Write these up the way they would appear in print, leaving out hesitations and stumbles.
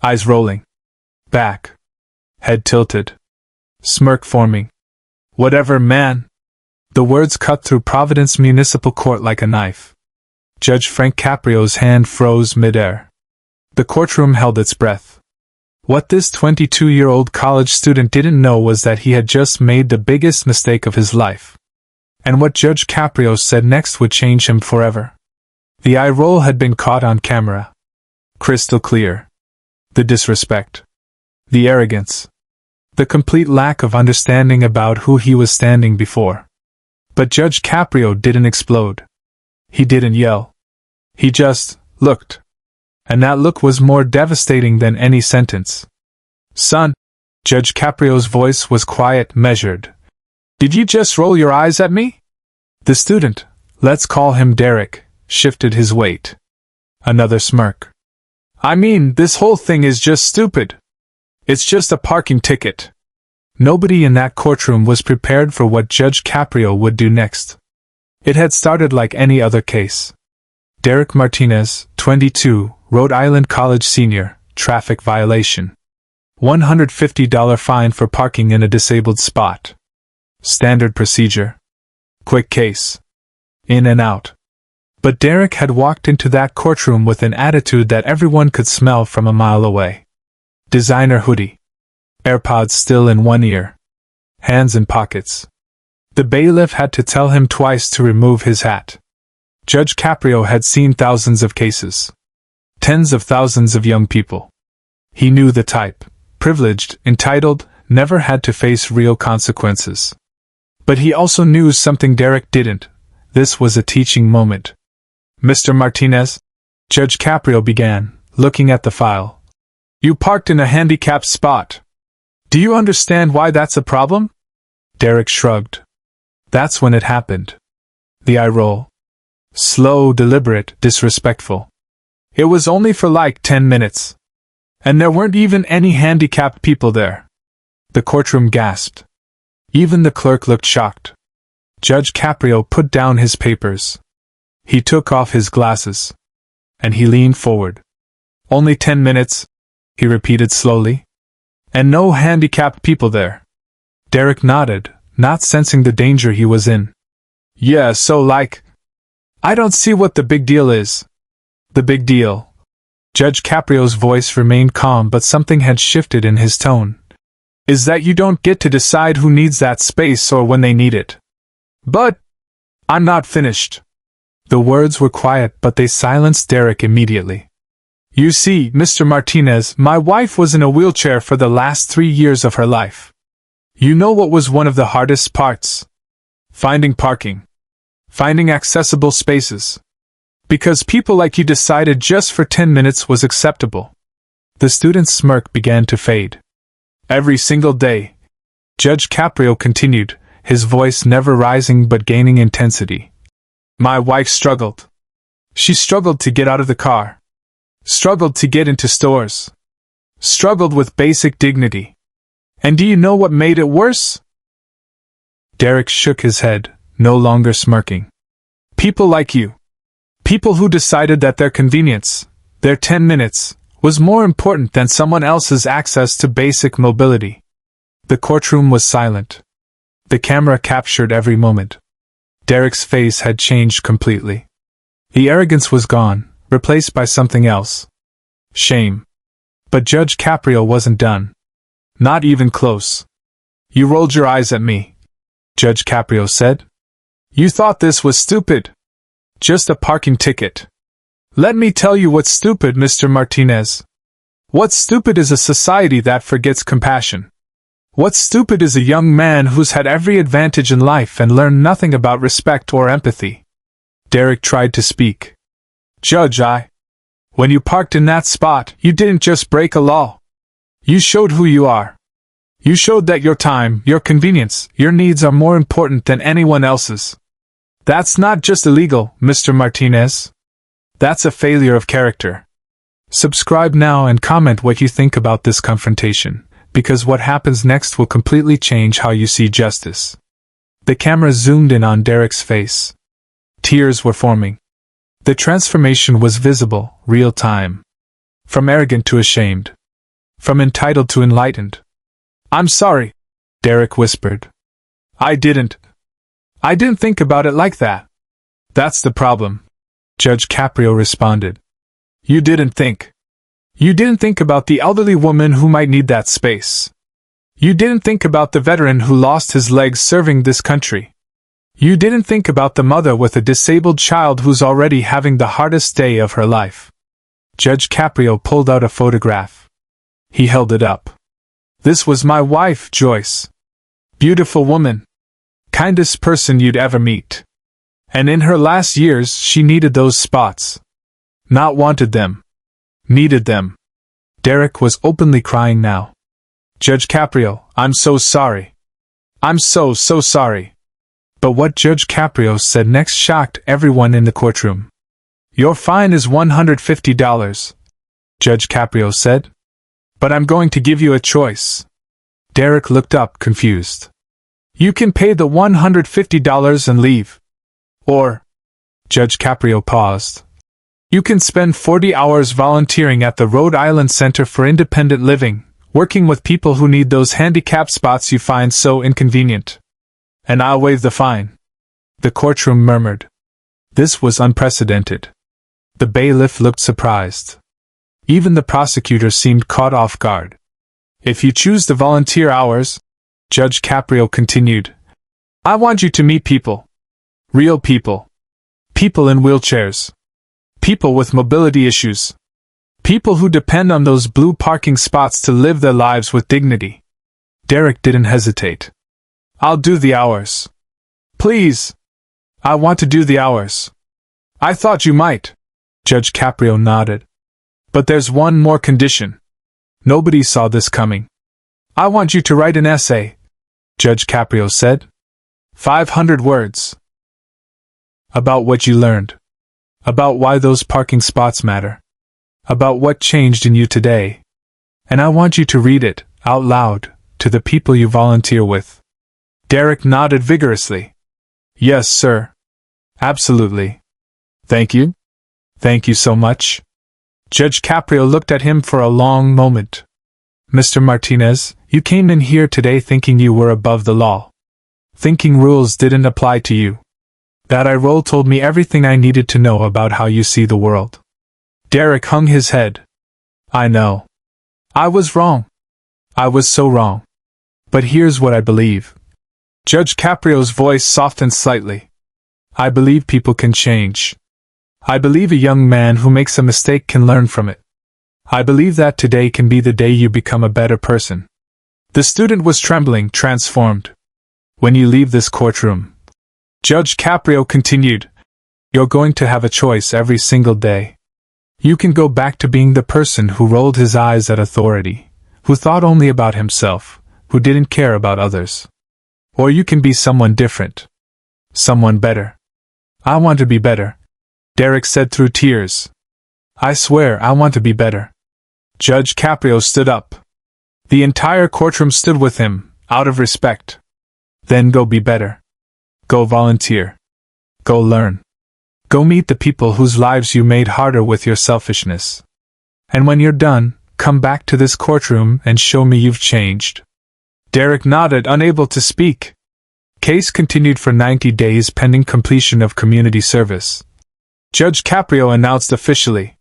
eyes rolling back, head tilted, smirk forming. Whatever, man. The words cut through Providence Municipal Court like a knife. Judge Frank Caprio's hand froze midair. The courtroom held its breath. What this 22-year-old college student didn't know was that he had just made the biggest mistake of his life. And what Judge Caprio said next would change him forever. The eye roll had been caught on camera. Crystal clear. The disrespect. The arrogance. The complete lack of understanding about who he was standing before. But Judge Caprio didn't explode. He didn't yell. He just looked. And that look was more devastating than any sentence. Son, Judge Caprio's voice was quiet, measured. Did you just roll your eyes at me? The student, let's call him Derek, shifted his weight. Another smirk. I mean, this whole thing is just stupid. It's just a parking ticket. Nobody in that courtroom was prepared for what Judge Caprio would do next. It had started like any other case. Derek Martinez, 22, Rhode Island College senior, traffic violation. $150 fine for parking in a disabled spot. Standard procedure. Quick case. In and out. But Derek had walked into that courtroom with an attitude that everyone could smell from a mile away. Designer hoodie. AirPods still in one ear. Hands in pockets. The bailiff had to tell him twice to remove his hat. Judge Caprio had seen thousands of cases. Tens of thousands of young people. He knew the type. Privileged, entitled, never had to face real consequences. But he also knew something Derek didn't. This was a teaching moment. Mr. Martinez, Judge Caprio began, looking at the file. You parked in a handicapped spot. Do you understand why that's a problem? Derek shrugged. That's when it happened. The eye roll. Slow, deliberate, disrespectful. It was only for like 10 minutes. And there weren't even any handicapped people there. The courtroom gasped. Even the clerk looked shocked. Judge Caprio put down his papers. He took off his glasses. And he leaned forward. Only 10 minutes, he repeated slowly. And no handicapped people there. Derek nodded, not sensing the danger he was in. Yeah, so like, I don't see what the big deal is. The big deal. Judge Caprio's voice remained calm, but something had shifted in his tone. Is that you don't get to decide who needs that space or when they need it. But I'm not finished. The words were quiet, but they silenced Derek immediately. You see, Mr. Martinez, my wife was in a wheelchair for the last 3 years of her life. You know what was one of the hardest parts? Finding parking. Finding accessible spaces. Because people like you decided just for 10 minutes was acceptable. The student's smirk began to fade. Every single day. Judge Caprio continued, his voice never rising but gaining intensity. My wife struggled. She struggled to get out of the car. Struggled to get into stores. Struggled with basic dignity. And do you know what made it worse? Derek shook his head, no longer smirking. People like you. People who decided that their convenience, their 10 minutes, was more important than someone else's access to basic mobility. The courtroom was silent. The camera captured every moment. Derek's face had changed completely. The arrogance was gone, replaced by something else. Shame. But Judge Caprio wasn't done. Not even close. You rolled your eyes at me, Judge Caprio said. You thought this was stupid. Just a parking ticket. Let me tell you what's stupid, Mr. Martinez. What's stupid is a society that forgets compassion. What's stupid is a young man who's had every advantage in life and learned nothing about respect or empathy. Derek tried to speak. Judge, when you parked in that spot, you didn't just break a law. You showed who you are. You showed that your time, your convenience, your needs are more important than anyone else's. That's not just illegal, Mr. Martinez. That's a failure of character. Subscribe now and comment what you think about this confrontation, because what happens next will completely change how you see justice. The camera zoomed in on Derek's face. Tears were forming. The transformation was visible, real time. From arrogant to ashamed. From entitled to enlightened. I'm sorry, Derek whispered. I didn't think about it like that. That's the problem, Judge Caprio responded. You didn't think. You didn't think about the elderly woman who might need that space. You didn't think about the veteran who lost his legs serving this country. You didn't think about the mother with a disabled child who's already having the hardest day of her life. Judge Caprio pulled out a photograph. He held it up. This was my wife, Joyce. Beautiful woman. Kindest person you'd ever meet. And in her last years, she needed those spots. Not wanted them. Needed them. Derek was openly crying now. Judge Caprio, I'm so sorry. I'm so sorry. But what Judge Caprio said next shocked everyone in the courtroom. Your fine is $150, Judge Caprio said. But I'm going to give you a choice. Derek looked up, confused. You can pay the $150 and leave. Or, Judge Caprio paused. You can spend 40 hours volunteering at the Rhode Island Center for Independent Living, working with people who need those handicapped spots you find so inconvenient. And I'll waive the fine. The courtroom murmured. This was unprecedented. The bailiff looked surprised. Even the prosecutor seemed caught off guard. If you choose the volunteer hours, Judge Caprio continued, I want you to meet people. Real people. People in wheelchairs. People with mobility issues. People who depend on those blue parking spots to live their lives with dignity. Derek didn't hesitate. I'll do the hours. Please. I want to do the hours. I thought you might. Judge Caprio nodded. But there's one more condition. Nobody saw this coming. I want you to write an essay, Judge Caprio said. 500 words. About what you learned. About why those parking spots matter. About what changed in you today. And I want you to read it, out loud, to the people you volunteer with. Derek nodded vigorously. Yes, sir. Absolutely. Thank you. Thank you so much. Judge Caprio looked at him for a long moment. Mr. Martinez, you came in here today thinking you were above the law. Thinking rules didn't apply to you. That eye roll told me everything I needed to know about how you see the world. Derek hung his head. I know. I was wrong. I was so wrong. But here's what I believe. Judge Caprio's voice softened slightly. I believe people can change. I believe a young man who makes a mistake can learn from it. I believe that today can be the day you become a better person. The student was trembling, transformed. When you leave this courtroom, Judge Caprio continued, you're going to have a choice every single day. You can go back to being the person who rolled his eyes at authority, who thought only about himself, who didn't care about others. Or you can be someone different. Someone better. I want to be better, Derek said through tears. I swear I want to be better. Judge Caprio stood up. The entire courtroom stood with him, out of respect. Then go be better. Go volunteer. Go learn. Go meet the people whose lives you made harder with your selfishness. And when you're done, come back to this courtroom and show me you've changed. Derek nodded, unable to speak. Case continued for 90 days pending completion of community service. Judge Caprio announced officially,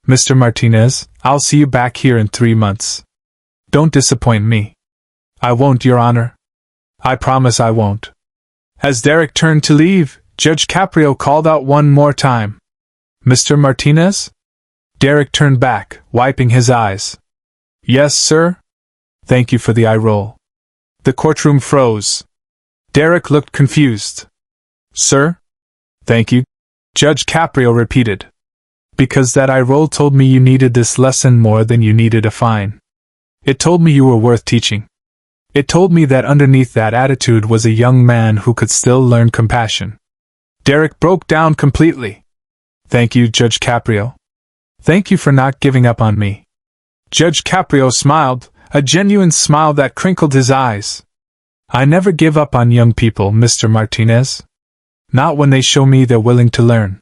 Mr. Martinez, I'll see you back here in 3 months. Don't disappoint me. I won't, Your Honor. I promise I won't. As Derek turned to leave, Judge Caprio called out one more time. Mr. Martinez? Derek turned back, wiping his eyes. Yes, sir? Thank you for the eye roll. The courtroom froze. Derek looked confused. Sir? Thank you, Judge Caprio repeated. Because that eye roll told me you needed this lesson more than you needed a fine. It told me you were worth teaching. It told me that underneath that attitude was a young man who could still learn compassion. Derek broke down completely. Thank you, Judge Caprio. Thank you for not giving up on me. Judge Caprio smiled, a genuine smile that crinkled his eyes. I never give up on young people, Mr. Martinez. Not when they show me they're willing to learn.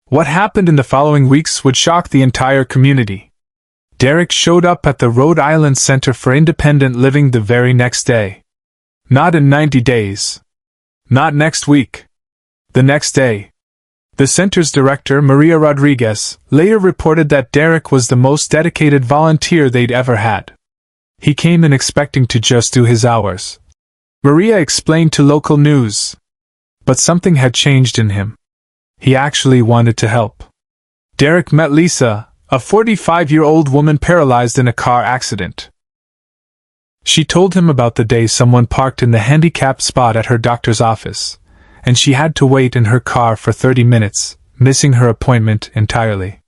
What happened in the following weeks would shock the entire community. Derek showed up at the Rhode Island Center for Independent Living the very next day. Not in 90 days. Not next week. The next day. The center's director, Maria Rodriguez, later reported that Derek was the most dedicated volunteer they'd ever had. He came in expecting to just do his hours. Maria explained to local news. But something had changed in him. He actually wanted to help. Derek met Lisa, a 45-year-old woman paralyzed in a car accident. She told him about the day someone parked in the handicapped spot at her doctor's office, and she had to wait in her car for 30 minutes, missing her appointment entirely.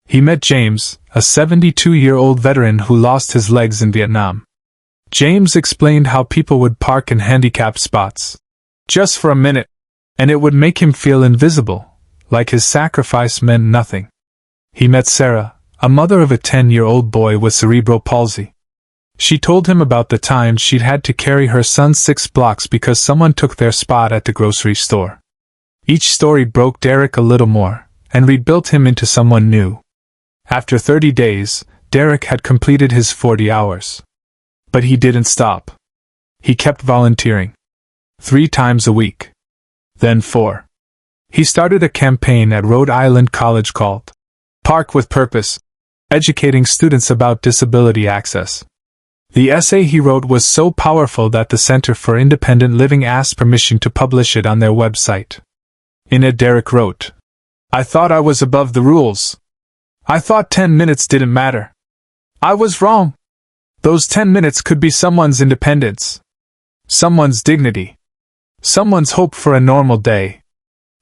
He met James, a 72-year-old veteran who lost his legs in Vietnam. James explained how people would park in handicapped spots, just for a minute, and it would make him feel invisible, like his sacrifice meant nothing. He met Sarah, a mother of a 10-year-old boy with cerebral palsy. She told him about the time she'd had to carry her son 6 blocks because someone took their spot at the grocery store. Each story broke Derek a little more, and rebuilt him into someone new. After 30 days, Derek had completed his 40 hours. But he didn't stop. He kept volunteering. 3 times a week. Then 4. He started a campaign at Rhode Island College called Park with Purpose, educating students about disability access. The essay he wrote was so powerful that the Center for Independent Living asked permission to publish it on their website. In it, Derek wrote, "I thought I was above the rules. I thought 10 minutes didn't matter. I was wrong. Those 10 minutes could be someone's independence, someone's dignity, someone's hope for a normal day."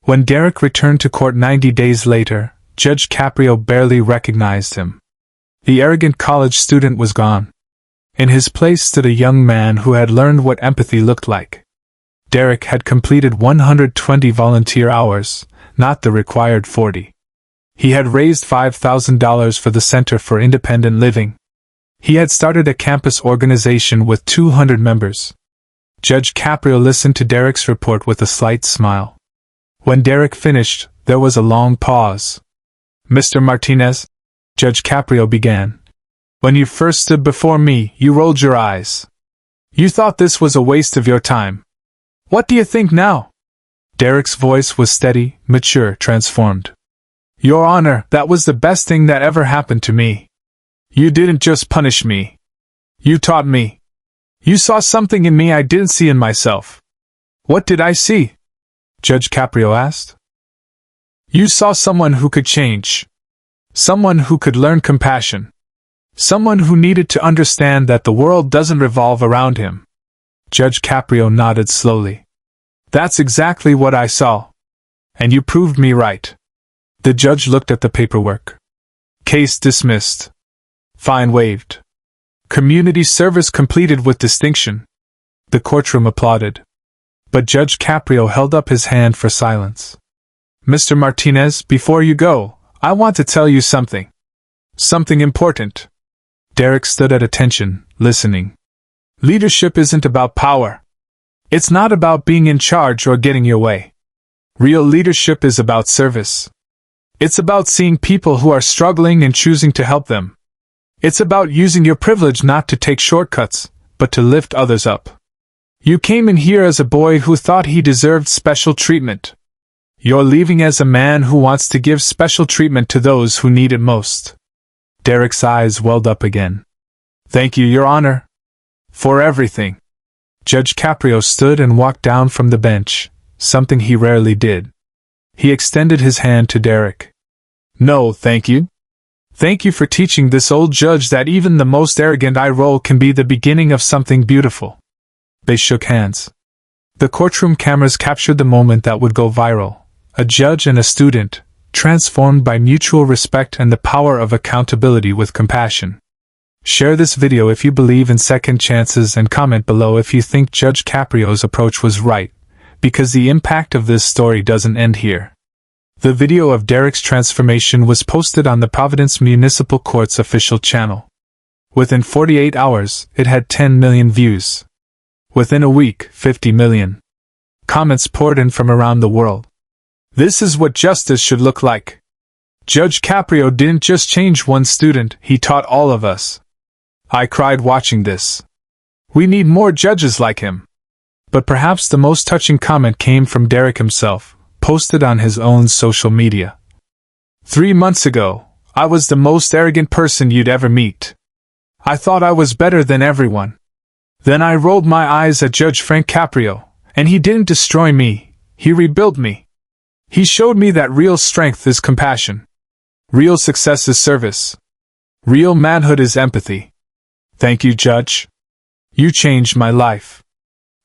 When Derek returned to court 90 days later, Judge Caprio barely recognized him. The arrogant college student was gone. In his place stood a young man who had learned what empathy looked like. Derek had completed 120 volunteer hours, not the required 40. He had raised $5,000 for the Center for Independent Living. He had started a campus organization with 200 members. Judge Caprio listened to Derek's report with a slight smile. When Derek finished, there was a long pause. "Mr. Martinez," Judge Caprio began, "when you first stood before me, you rolled your eyes. You thought this was a waste of your time. What do you think now?" Derek's voice was steady, mature, transformed. "Your Honor, that was the best thing that ever happened to me. You didn't just punish me. You taught me. You saw something in me I didn't see in myself." "What did I see?" Judge Caprio asked. "You saw someone who could change. Someone who could learn compassion. Someone who needed to understand that the world doesn't revolve around him." Judge Caprio nodded slowly. "That's exactly what I saw. And you proved me right." The judge looked at the paperwork. "Case dismissed. Fine waived. Community service completed with distinction." The courtroom applauded. But Judge Caprio held up his hand for silence. "Mr. Martinez, before you go, I want to tell you something. Something important." Derek stood at attention, listening. "Leadership isn't about power. It's not about being in charge or getting your way. Real leadership is about service. It's about seeing people who are struggling and choosing to help them. It's about using your privilege not to take shortcuts, but to lift others up. You came in here as a boy who thought he deserved special treatment. You're leaving as a man who wants to give special treatment to those who need it most." Derek's eyes welled up again. "Thank you, Your Honor. For everything." Judge Caprio stood and walked down from the bench, something he rarely did. He extended his hand to Derek. "No, thank you. Thank you for teaching this old judge that even the most arrogant eye roll can be the beginning of something beautiful." They shook hands. The courtroom cameras captured the moment that would go viral. A judge and a student, transformed by mutual respect and the power of accountability with compassion. Share this video if you believe in second chances and comment below if you think Judge Caprio's approach was right, because the impact of this story doesn't end here. The video of Derek's transformation was posted on the Providence Municipal Court's official channel. Within 48 hours, it had 10 million views. Within a week, 50 million. Comments poured in from around the world. "This is what justice should look like. Judge Caprio didn't just change one student, he taught all of us. I cried watching this. We need more judges like him. But perhaps the most touching comment came from Derek himself, posted on his own social media. 3 months ago, I was the most arrogant person you'd ever meet. I thought I was better than everyone. Then I rolled my eyes at Judge Frank Caprio, and he didn't destroy me, he rebuilt me. He showed me that real strength is compassion. Real success is service. Real manhood is empathy. Thank you, Judge. You changed my life.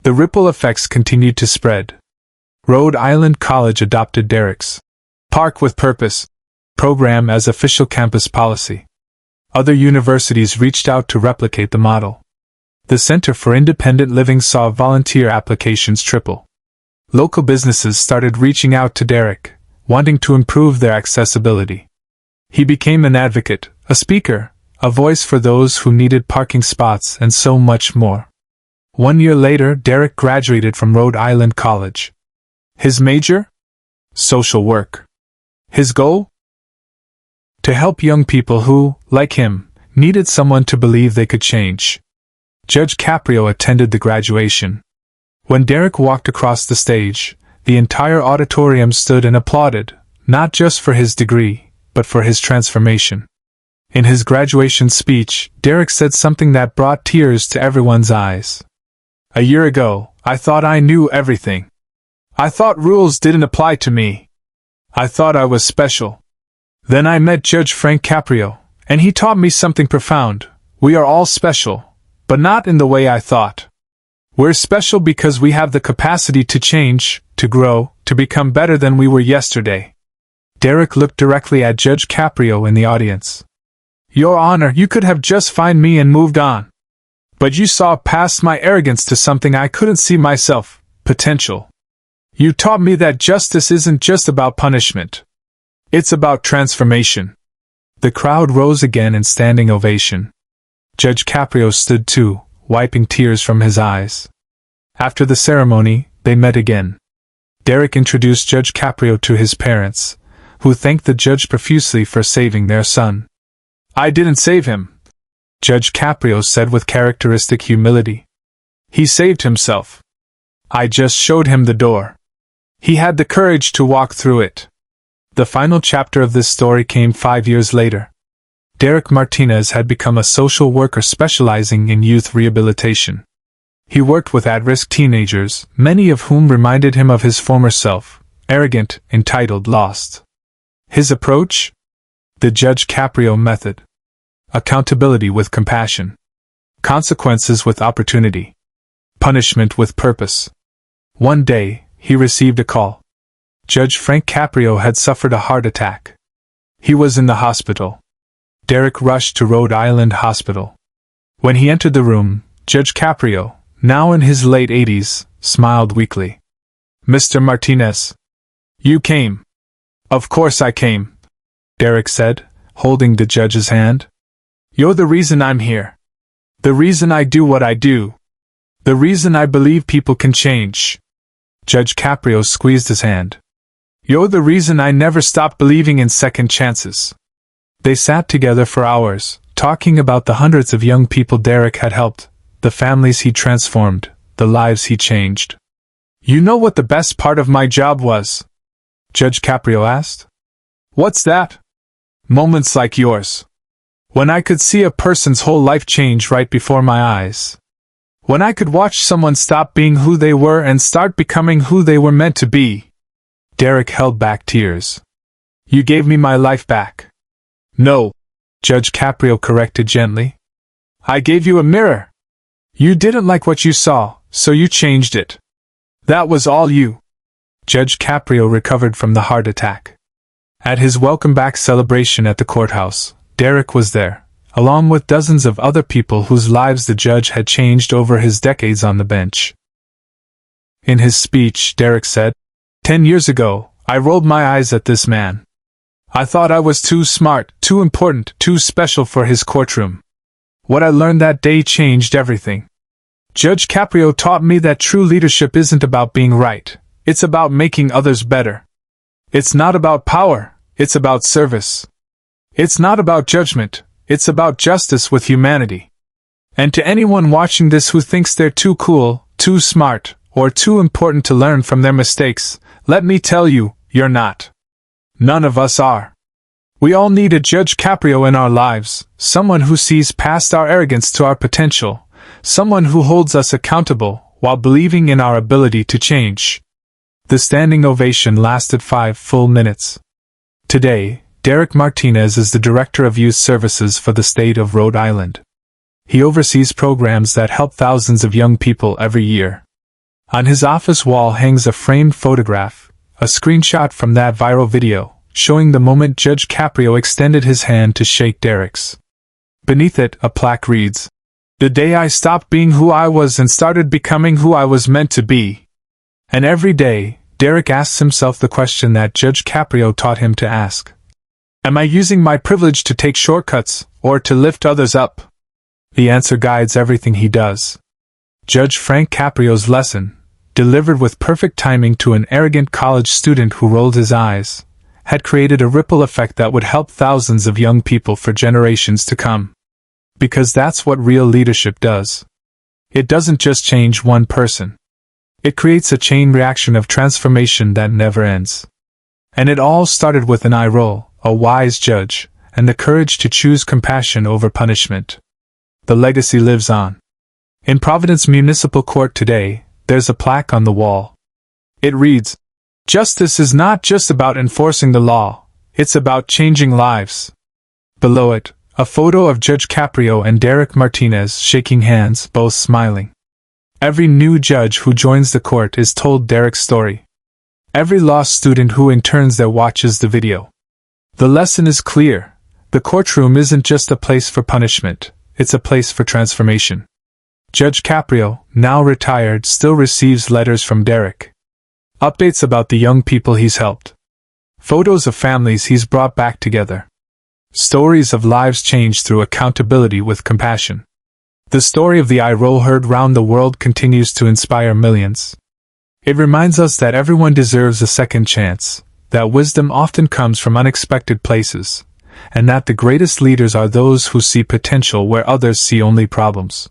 The ripple effects continued to spread. Rhode Island College adopted Derek's Park with Purpose program as official campus policy. Other universities reached out to replicate the model. The Center for Independent Living saw volunteer applications triple. Local businesses started reaching out to Derek, wanting to improve their accessibility. He became an advocate, a speaker, a voice for those who needed parking spots, and so much more. 1 year later, Derek graduated from Rhode Island College. His major? Social work. His goal? To help young people who, like him, needed someone to believe they could change. Judge Caprio attended the graduation. When Derek walked across the stage, the entire auditorium stood and applauded, not just for his degree, but for his transformation. In his graduation speech, Derek said something that brought tears to everyone's eyes. A year ago, I thought I knew everything. I thought rules didn't apply to me. I thought I was special. Then I met Judge Frank Caprio, and he taught me something profound. We are all special, but not in the way I thought. We're special because we have the capacity to change, to grow, to become better than we were yesterday. Derek looked directly at Judge Caprio in the audience. Your Honor, you could have just fined me and moved on. But you saw past my arrogance to something I couldn't see myself, potential. You taught me that justice isn't just about punishment. It's about transformation. The crowd rose again in standing ovation. Judge Caprio stood too, wiping tears from his eyes. After the ceremony, they met again. Derek introduced Judge Caprio to his parents, who thanked the judge profusely for saving their son. I didn't save him, Judge Caprio said with characteristic humility. He saved himself. I just showed him the door. He had the courage to walk through it. The final chapter of this story came 5 years later. Derek Martinez had become a social worker specializing in youth rehabilitation. He worked with at-risk teenagers, many of whom reminded him of his former self, arrogant, entitled, lost. His approach? The Judge Caprio method. Accountability with compassion. Consequences with opportunity. Punishment with purpose. One day, he received a call. Judge Frank Caprio had suffered a heart attack. He was in the hospital. Derek rushed to Rhode Island Hospital. When he entered the room, Judge Caprio, now in his late 80s, smiled weakly. Mr. Martinez. You came. Of course I came, Derek said, holding the judge's hand. You're the reason I'm here. The reason I do what I do. The reason I believe people can change. Judge Caprio squeezed his hand. You're the reason I never stopped believing in second chances. They sat together for hours, talking about the hundreds of young people Derek had helped, the families he transformed, the lives he changed. You know what the best part of my job was? Judge Caprio asked. What's that? Moments like yours. When I could see a person's whole life change right before my eyes. When I could watch someone stop being who they were and start becoming who they were meant to be. Derek held back tears. You gave me my life back. No, Judge Caprio corrected gently. I gave you a mirror. You didn't like what you saw, so you changed it. That was all you. Judge Caprio recovered from the heart attack. At his welcome back celebration at the courthouse, Derek was there, along with dozens of other people whose lives the judge had changed over his decades on the bench. In his speech, Derek said, 10 years ago, I rolled my eyes at this man. I thought I was too smart, too important, too special for his courtroom. What I learned that day changed everything. Judge Caprio taught me that true leadership isn't about being right, it's about making others better. It's not about power, It's about service. It's not about judgment, it's about justice with humanity. And to anyone watching this who thinks they're too cool, too smart, or too important to learn from their mistakes, let me tell you, you're not. None of us are. We all need a Judge Caprio in our lives, someone who sees past our arrogance to our potential, someone who holds us accountable while believing in our ability to change. The standing ovation lasted 5 full minutes. Today, Derek Martinez is the Director of Youth Services for the state of Rhode Island. He oversees programs that help thousands of young people every year. On his office wall hangs a framed photograph, a screenshot from that viral video, showing the moment Judge Caprio extended his hand to shake Derek's. Beneath it, a plaque reads, "The day I stopped being who I was and started becoming who I was meant to be." And every day, Derek asks himself the question that Judge Caprio taught him to ask. Am I using my privilege to take shortcuts, or to lift others up? The answer guides everything he does. Judge Frank Caprio's lesson, delivered with perfect timing to an arrogant college student who rolled his eyes, had created a ripple effect that would help thousands of young people for generations to come. Because that's what real leadership does. It doesn't just change one person. It creates a chain reaction of transformation that never ends. And it all started with an eye roll, a wise judge, and the courage to choose compassion over punishment. The legacy lives on. In Providence Municipal Court today, there's a plaque on the wall. It reads, "Justice is not just about enforcing the law, it's about changing lives." Below it, a photo of Judge Caprio and Derek Martinez shaking hands, both smiling. Every new judge who joins the court is told Derek's story. Every law student who interns there watches the video. The lesson is clear. The courtroom isn't just a place for punishment, it's a place for transformation. Judge Caprio, now retired, still receives letters from Derek. Updates about the young people he's helped. Photos of families he's brought back together. Stories of lives changed through accountability with compassion. The story of the eye roll heard round the world continues to inspire millions. It reminds us that everyone deserves a second chance, that wisdom often comes from unexpected places, and that the greatest leaders are those who see potential where others see only problems.